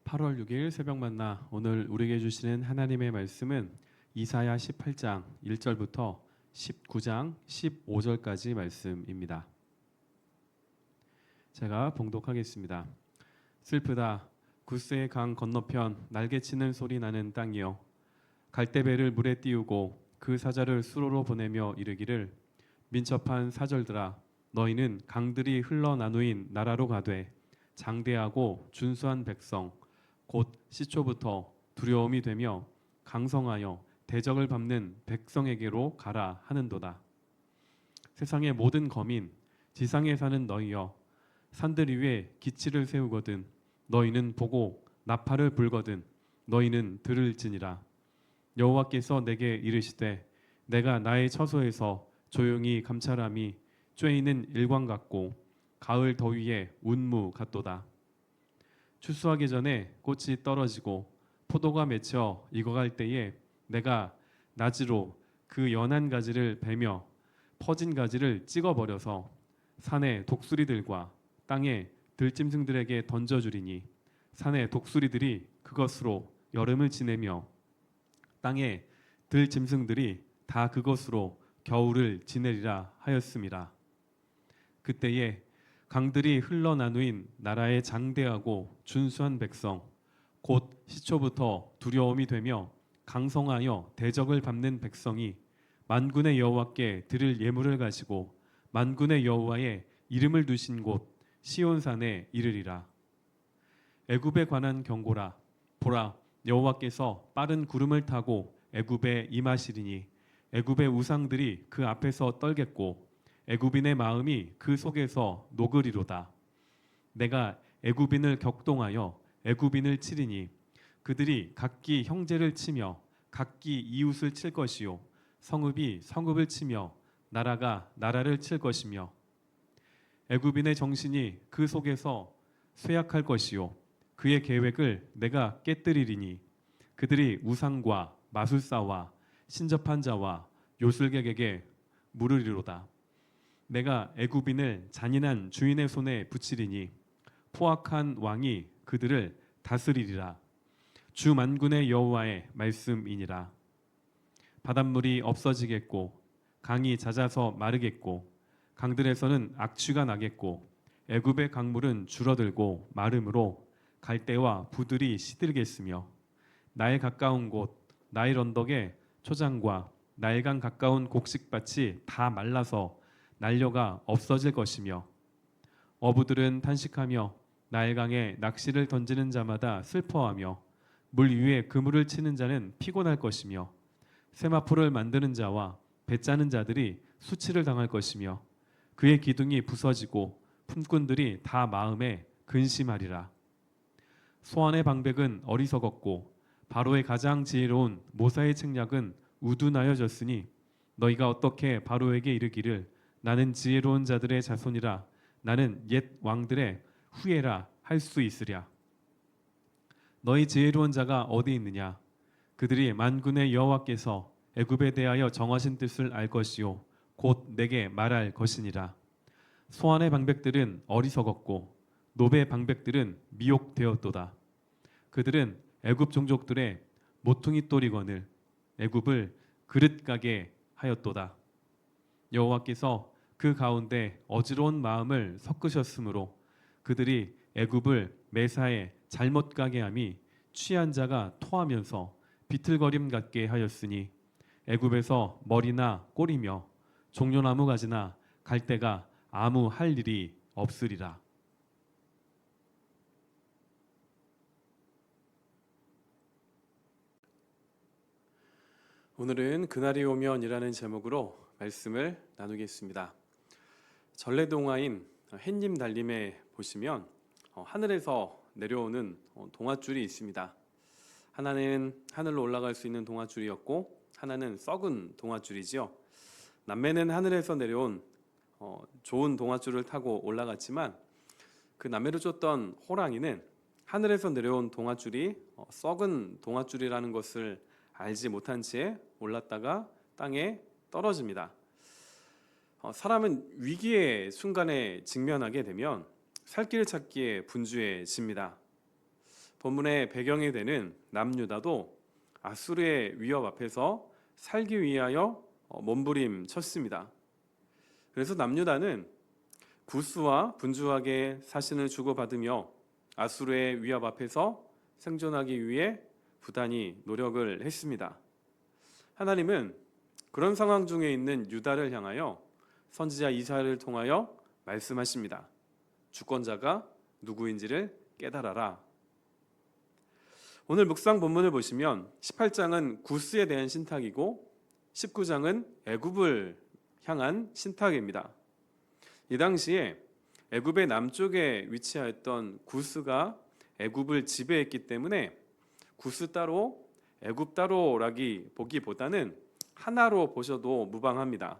8월 6일 새벽 만나 오늘 우리에게 주시는 하나님의 말씀은 이사야 18장 1절부터 19장 15절까지 말씀입니다. 제가 봉독하겠습니다. 슬프다 구스의 강 건너편 날개치는 소리 나는 땅이여, 갈대배를 물에 띄우고 그 사자를 수로로 보내며 이르기를, 민첩한 사절들아 너희는 강들이 흘러 나누인 나라로 가되 장대하고 준수한 백성 곧 시초부터 두려움이 되며 강성하여 대적을 밟는 백성에게로 가라 하는도다. 세상의 모든 거민 지상에 사는 너희여, 산들 위에 기치를 세우거든 너희는 보고 나팔을 불거든 너희는 들을지니라. 여호와께서 내게 이르시되, 내가 나의 처소에서 조용히 감찰함이 쬐이는 일광 같고 가을 더위에 운무 같도다. 추수하기 전에 꽃이 떨어지고 포도가 맺혀 익어갈 때에 내가 나지로 그 연한 가지를 베며 퍼진 가지를 찍어버려서 산의 독수리들과 땅의 들짐승들에게 던져주리니, 산의 독수리들이 그것으로 여름을 지내며 땅의 들짐승들이 다 그것으로 겨울을 지내리라 하였음이라. 그때에 강들이 흘러 나누인 나라의 장대하고 준수한 백성 곧 시초부터 두려움이 되며 강성하여 대적을 밟는 백성이 만군의 여호와께 드릴 예물을 가지고 만군의 여호와의 이름을 두신 곳 시온산에 이르리라. 애굽에 관한 경고라. 보라, 여호와께서 빠른 구름을 타고 애굽에 임하시리니 애굽의 우상들이 그 앞에서 떨겠고 애굽인의 마음이 그 속에서 녹으리로다. 내가 애굽인을 격동하여 애굽인을 치리니 그들이 각기 형제를 치며 각기 이웃을 칠 것이요, 성읍이 성읍을 치며 나라가 나라를 칠 것이며 애굽인의 정신이 그 속에서 쇠약할 것이요, 그의 계획을 내가 깨뜨리리니 그들이 우상과 마술사와 신접한 자와 요술객에게 물으리로다. 내가 애굽인을 잔인한 주인의 손에 붙이리니 포악한 왕이 그들을 다스리리라. 주 만군의 여호와의 말씀이니라. 바닷물이 없어지겠고 강이 잦아서 마르겠고 강들에서는 악취가 나겠고 애굽의 강물은 줄어들고 마름으로 갈대와 부들이 시들겠으며 나일 가까운 곳 나일 언덕의 초장과 나일강 가까운 곡식밭이 다 말라서 난려가 없어질 것이며 어부들은 탄식하며 나일강에 낚시를 던지는 자마다 슬퍼하며 물 위에 그물을 치는 자는 피곤할 것이며 세마포를 만드는 자와 배 짜는 자들이 수치를 당할 것이며 그의 기둥이 부서지고 품꾼들이 다 마음에 근심하리라. 소안의 방백은 어리석었고 바로의 가장 지혜로운 모사의 책략은 우둔하여졌으니 너희가 어떻게 바로에게 이르기를 나는 지혜로운 자들의 자손이라 나는 옛 왕들의 후예라 할 수 있으랴. 너희 지혜로운 자가 어디 있느냐? 그들이 만군의 여호와께서 애굽에 대하여 정하신 뜻을 알 것이요 곧 내게 말할 것이니라. 소안의 방백들은 어리석었고 노베의 방백들은 미혹되었도다. 그들은 애굽 종족들의 모퉁이 돌이거늘 애굽을 그릇 가게 하였도다. 여호와께서 그 가운데 어지러운 마음을 섞으셨으므로 그들이 애굽을 매사에 잘못 가게 함이 취한 자가 토하면서 비틀거림 같게 하였으니 애굽에서 머리나 꼬리며 종려나무 가지나 갈대가 아무 할 일이 없으리라. 오늘은 그날이 오면이라는 제목으로 말씀을 나누겠습니다. 전래동화인 햇님 달님에 보시면 하늘에서 내려오는 동아줄이 있습니다. 하나는 하늘로 올라갈 수 있는 동아줄이었고 하나는 썩은 동아줄이지요. 남매는 하늘에서 내려온 좋은 동아줄을 타고 올라갔지만 그 남매를 쫓던 호랑이는 하늘에서 내려온 동아줄이 썩은 동아줄이라는 것을 알지 못한 채 올랐다가 땅에 떨어집니다. 사람은 위기의 순간에 직면하게 되면 살 길을 찾기에 분주해집니다. 본문의 배경이 되는 남유다도 아수르의 위협 앞에서 살기 위하여 몸부림쳤습니다. 그래서 남유다는 구스와 분주하게 사신을 주고받으며 아수르의 위협 앞에서 생존하기 위해 부단히 노력을 했습니다. 하나님은 그런 상황 중에 있는 유다를 향하여 선지자 이사야를 통하여 말씀하십니다. 주권자가 누구인지를 깨달아라. 오늘 묵상 본문을 보시면 18장은 구스에 대한 신탁이고 19장은 애굽을 향한 신탁입니다. 이 당시에 애굽의 남쪽에 위치하였던 구스가 애굽을 지배했기 때문에 구스 따로 애굽 따로라기 보기보다는 하나로 보셔도 무방합니다.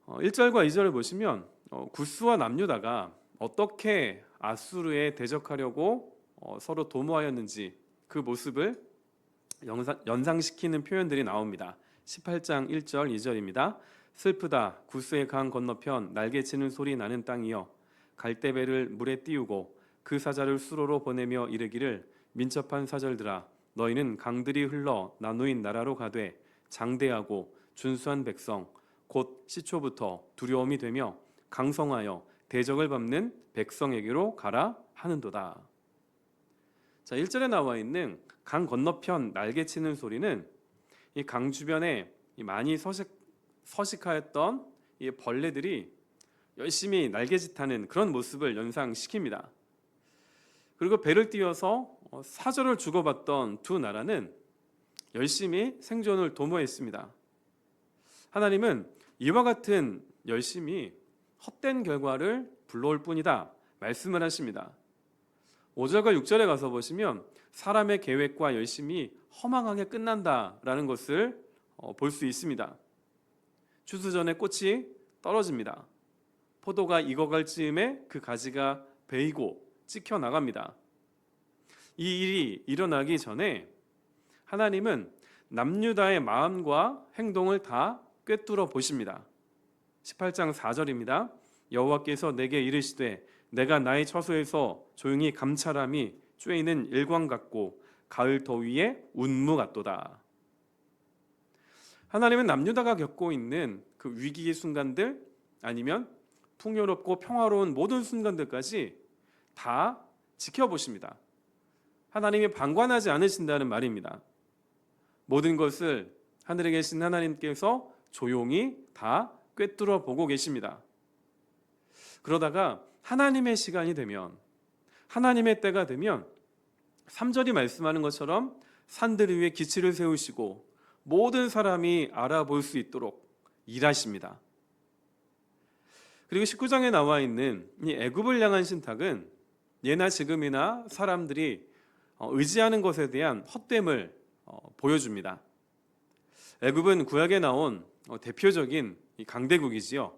1절과 2절을 보시면 구스와 남유다가 어떻게 아수르에 대적하려고 서로 도모하였는지 그 모습을 연상시키는 표현들이 나옵니다. 18장 1절 2절입니다. 슬프다 구스의 강 건너편 날개치는 소리 나는 땅이여 갈대배를 물에 띄우고 그 사자를 수로로 보내며 이르기를 민첩한 사절들아 너희는 강들이 흘러 나누인 나라로 가되 장대하고 준수한 백성 곧 시초부터 두려움이 되며 강성하여 대적을 밟는 백성에게로 가라 하는도다. 자, 1절에 나와 있는 강 건너편 날개치는 소리는 이 강 주변에 많이 서식하였던 이 벌레들이 열심히 날개짓하는 그런 모습을 연상시킵니다. 그리고 배를 띄워서 사절을 주고받던 두 나라는 열심히 생존을 도모했습니다. 하나님은 이와 같은 열심이 헛된 결과를 불러올 뿐이다 말씀을 하십니다. 5절과 6절에 가서 보시면 사람의 계획과 열심이 허망하게 끝난다라는 것을 볼 수 있습니다. 추수 전에 꽃이 떨어집니다. 포도가 익어갈 즈음에 그 가지가 베이고 찍혀 나갑니다. 이 일이 일어나기 전에 하나님은 남유다의 마음과 행동을 다 꿰뚫어 보십니다. 18장 4절입니다. 여호와께서 내게 이르시되 내가 나의 처소에서 조용히 감찰함이 쬐이는 일광 같고 가을 더위에 운무 같도다. 하나님은 남유다가 겪고 있는 그 위기의 순간들 아니면 풍요롭고 평화로운 모든 순간들까지 다 지켜보십니다. 하나님이 방관하지 않으신다는 말입니다. 모든 것을 하늘에 계신 하나님께서 조용히 다 꿰뚫어 보고 계십니다. 그러다가 하나님의 시간이 되면 하나님의 때가 되면 3절이 말씀하는 것처럼 산들 위에 기치를 세우시고 모든 사람이 알아볼 수 있도록 일하십니다. 그리고 19장에 나와 있는 이 애굽을 향한 신탁은 예나 지금이나 사람들이 의지하는 것에 대한 헛됨을 보여줍니다. 애굽은 구약에 나온 대표적인 강대국이지요.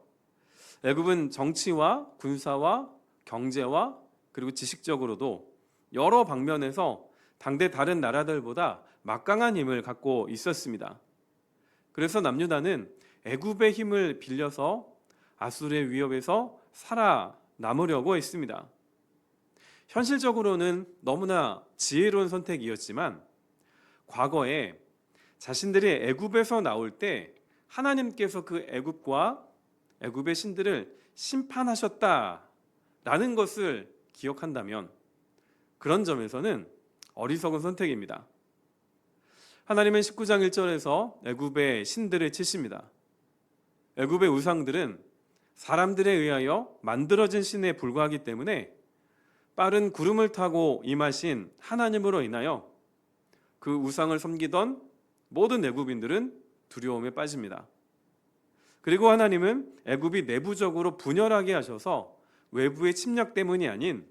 애굽은 정치와 군사와 경제와 그리고 지식적으로도 여러 방면에서 당대 다른 나라들보다 막강한 힘을 갖고 있었습니다. 그래서 남유다는 애굽의 힘을 빌려서 아수르의 위협에서 살아남으려고 했습니다. 현실적으로는 너무나 지혜로운 선택이었지만 과거에 자신들이 애굽에서 나올 때 하나님께서 그 애굽과 애굽의 신들을 심판하셨다라는 것을 기억한다면 그런 점에서는 어리석은 선택입니다. 하나님은 19장 1절에서 애굽의 신들을 치십니다. 애굽의 우상들은 사람들에 의하여 만들어진 신에 불과하기 때문에 빠른 구름을 타고 임하신 하나님으로 인하여 그 우상을 섬기던 모든 애굽인들은 두려움에 빠집니다. 그리고 하나님은 애굽이 내부적으로 분열하게 하셔서 외부의 침략 때문이 아닌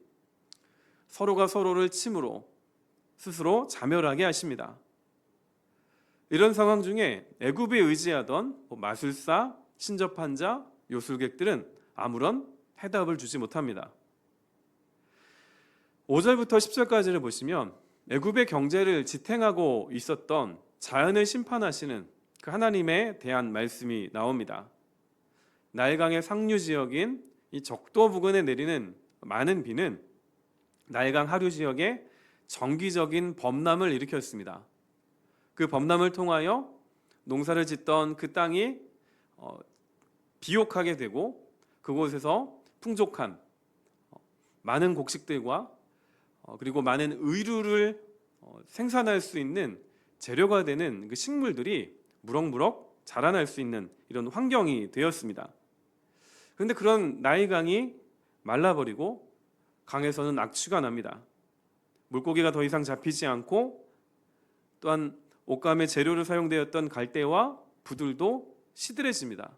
서로가 서로를 침으로 스스로 자멸하게 하십니다. 이런 상황 중에 애굽에 의지하던 마술사, 신접한자, 요술객들은 아무런 해답을 주지 못합니다. 5절부터 10절까지를 보시면 애굽의 경제를 지탱하고 있었던 자연을 심판하시는 그 하나님에 대한 말씀이 나옵니다. 나일강의 상류 지역인 이 적도 부근에 내리는 많은 비는 나일강 하류 지역에 정기적인 범람을 일으켰습니다. 그 범람을 통하여 농사를 짓던 그 땅이 비옥하게 되고 그곳에서 풍족한 많은 곡식들과 그리고 많은 의류를 생산할 수 있는 재료가 되는 그 식물들이 무럭무럭 자라날 수 있는 이런 환경이 되었습니다. 그런데 그런 나일강이 말라버리고 강에서는 악취가 납니다. 물고기가 더 이상 잡히지 않고 또한 옷감의 재료로 사용되었던 갈대와 부들도 시들해집니다.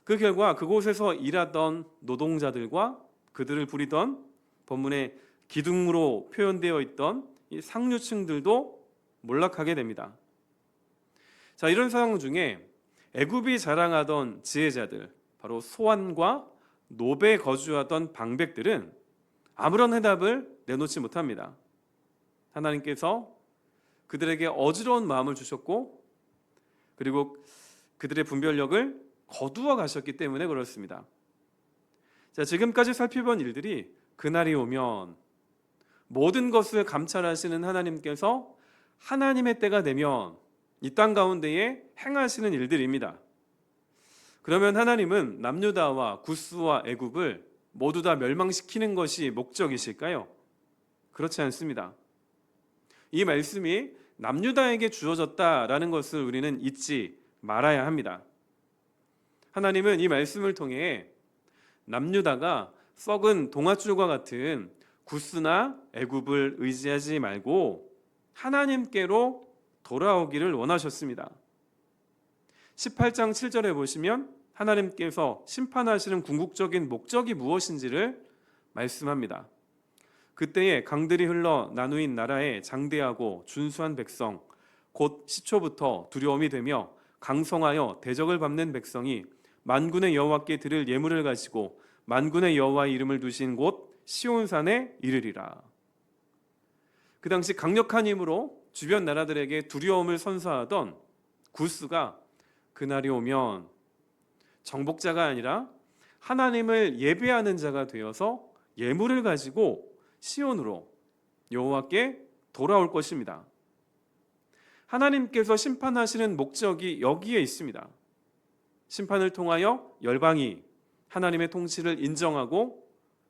그 결과 그곳에서 일하던 노동자들과 그들을 부리던 본문의 기둥으로 표현되어 있던 이 상류층들도 몰락하게 됩니다. 자, 이런 상황 중에 애굽이 자랑하던 지혜자들, 바로 소안과 노베에 거주하던 방백들은 아무런 해답을 내놓지 못합니다. 하나님께서 그들에게 어지러운 마음을 주셨고 그리고 그들의 분별력을 거두어 가셨기 때문에 그렇습니다. 자, 지금까지 살펴본 일들이 그날이 오면 모든 것을 감찰하시는 하나님께서 하나님의 때가 되면 이 땅 가운데에 행하시는 일들입니다. 그러면 하나님은 남유다와 구스와 애굽을 모두 다 멸망시키는 것이 목적이실까요? 그렇지 않습니다. 이 말씀이 남유다에게 주어졌다라는 것을 우리는 잊지 말아야 합니다. 하나님은 이 말씀을 통해 남유다가 썩은 동아줄과 같은 구스나 애굽을 의지하지 말고 하나님께로 돌아오기를 원하셨습니다. 18장 7절에 보시면 하나님께서 심판하시는 궁극적인 목적이 무엇인지를 말씀합니다. 그때에 강들이 흘러 나누인 나라에 장대하고 준수한 백성, 곧 시초부터 두려움이 되며 강성하여 대적을 밟는 백성이 만군의 여호와께 드릴 예물을 가지고 만군의 여호와의 이름을 두신 곳 시온산에 이르리라. 그 당시 강력한 힘으로 주변 나라들에게 두려움을 선사하던 구스가 그날이 오면 정복자가 아니라 하나님을 예배하는 자가 되어서 예물을 가지고 시온으로 여호와께 돌아올 것입니다. 하나님께서 심판하시는 목적이 여기에 있습니다. 심판을 통하여 열방이 하나님의 통치를 인정하고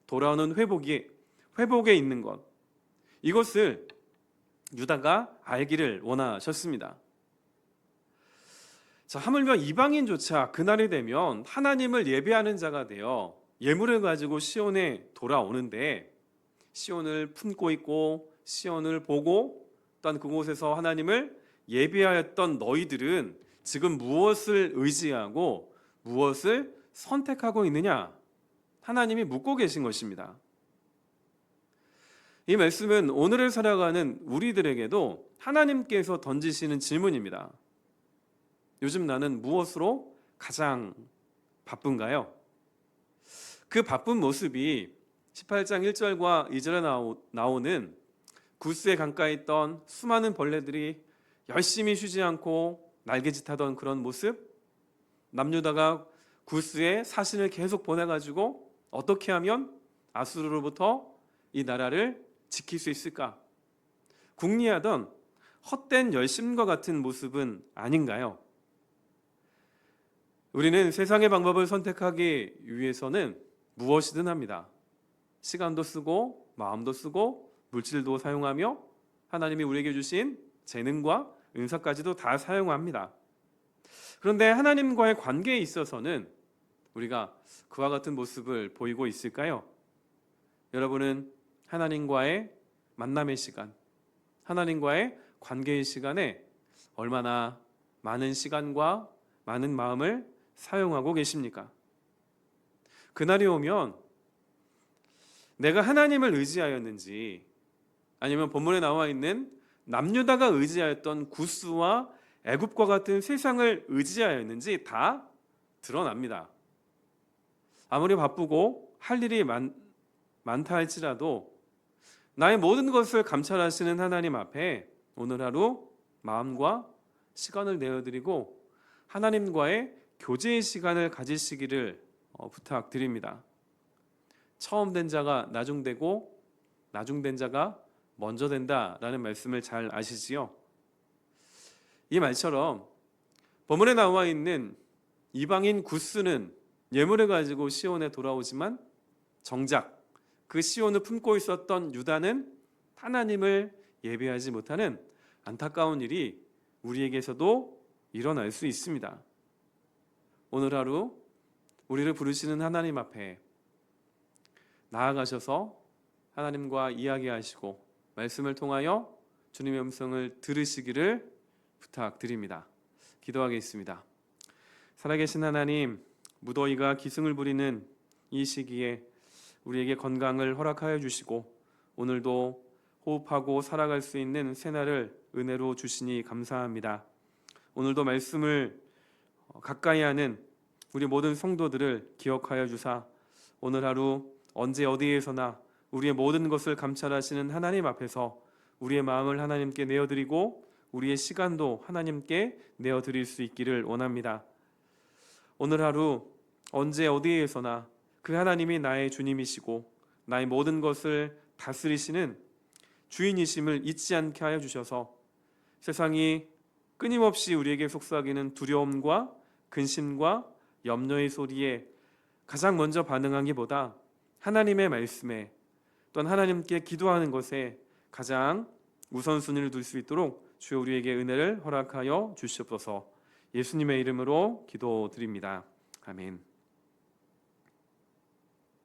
돌아오는 회복에 있는 것, 이것을 유다가 알기를 원하셨습니다. 자, 하물며 이방인조차 그날이 되면 하나님을 예배하는 자가 되어 예물을 가지고 시온에 돌아오는데 시온을 품고 있고 시온을 보고 또한 그곳에서 하나님을 예배하였던 너희들은 지금 무엇을 의지하고 무엇을 선택하고 있느냐? 하나님이 묻고 계신 것입니다. 이 말씀은 오늘을 살아가는 우리들에게도 하나님께서 던지시는 질문입니다. 요즘 나는 무엇으로 가장 바쁜가요? 그 바쁜 모습이 18장 1절과 2절에 나오는 구스의 강가에 있던 수많은 벌레들이 열심히 쉬지 않고 날개짓하던 그런 모습, 남유다가 구스의 사신을 계속 보내가지고 어떻게 하면 아수르로부터 이 나라를 지킬 수 있을까? 궁리하던 헛된 열심과 같은 모습은 아닌가요? 우리는 세상의 방법을 선택하기 위해서는 무엇이든 합니다. 시간도 쓰고 마음도 쓰고 물질도 사용하며 하나님이 우리에게 주신 재능과 은사까지도 다 사용합니다. 그런데 하나님과의 관계에 있어서는 우리가 그와 같은 모습을 보이고 있을까요? 여러분은 하나님과의 만남의 시간, 하나님과의 관계의 시간에 얼마나 많은 시간과 많은 마음을 사용하고 계십니까? 그날이 오면 내가 하나님을 의지하였는지 아니면 본문에 나와 있는 남유다가 의지하였던 구스와 애굽과 같은 세상을 의지하였는지 다 드러납니다. 아무리 바쁘고 할 일이 많다 할지라도 나의 모든 것을 감찰하시는 하나님 앞에 오늘 하루 마음과 시간을 내어드리고 하나님과의 교제의 시간을 가지시기를 부탁드립니다. 처음 된 자가 나중되고 나중된 자가 먼저 된다라는 말씀을 잘 아시지요? 이 말처럼 본문에 나와 있는 이방인 구스는 예물을 가지고 시온에 돌아오지만 정작 그 시온을 품고 있었던 유다는 하나님을 예배하지 못하는 안타까운 일이 우리에게서도 일어날 수 있습니다. 오늘 하루 우리를 부르시는 하나님 앞에 나아가셔서 하나님과 이야기하시고 말씀을 통하여 주님의 음성을 들으시기를 부탁드립니다. 기도하겠습니다. 살아계신 하나님, 무더위가 기승을 부리는 이 시기에 우리에게 건강을 허락하여 주시고 오늘도 호흡하고 살아갈 수 있는 새날을 은혜로 주시니 감사합니다. 오늘도 말씀을 가까이 하는 우리 모든 성도들을 기억하여 주사 오늘 하루 언제 어디에서나 우리의 모든 것을 감찰하시는 하나님 앞에서 우리의 마음을 하나님께 내어드리고 우리의 시간도 하나님께 내어드릴 수 있기를 원합니다. 오늘 하루 언제 어디에서나 그 하나님이 나의 주님이시고 나의 모든 것을 다스리시는 주인이심을 잊지 않게 하여 주셔서 세상이 끊임없이 우리에게 속삭이는 두려움과 근심과 염려의 소리에 가장 먼저 반응하기보다 하나님의 말씀에 또한 하나님께 기도하는 것에 가장 우선순위를 둘 수 있도록 주여 우리에게 은혜를 허락하여 주시옵소서. 예수님의 이름으로 기도드립니다. 아멘.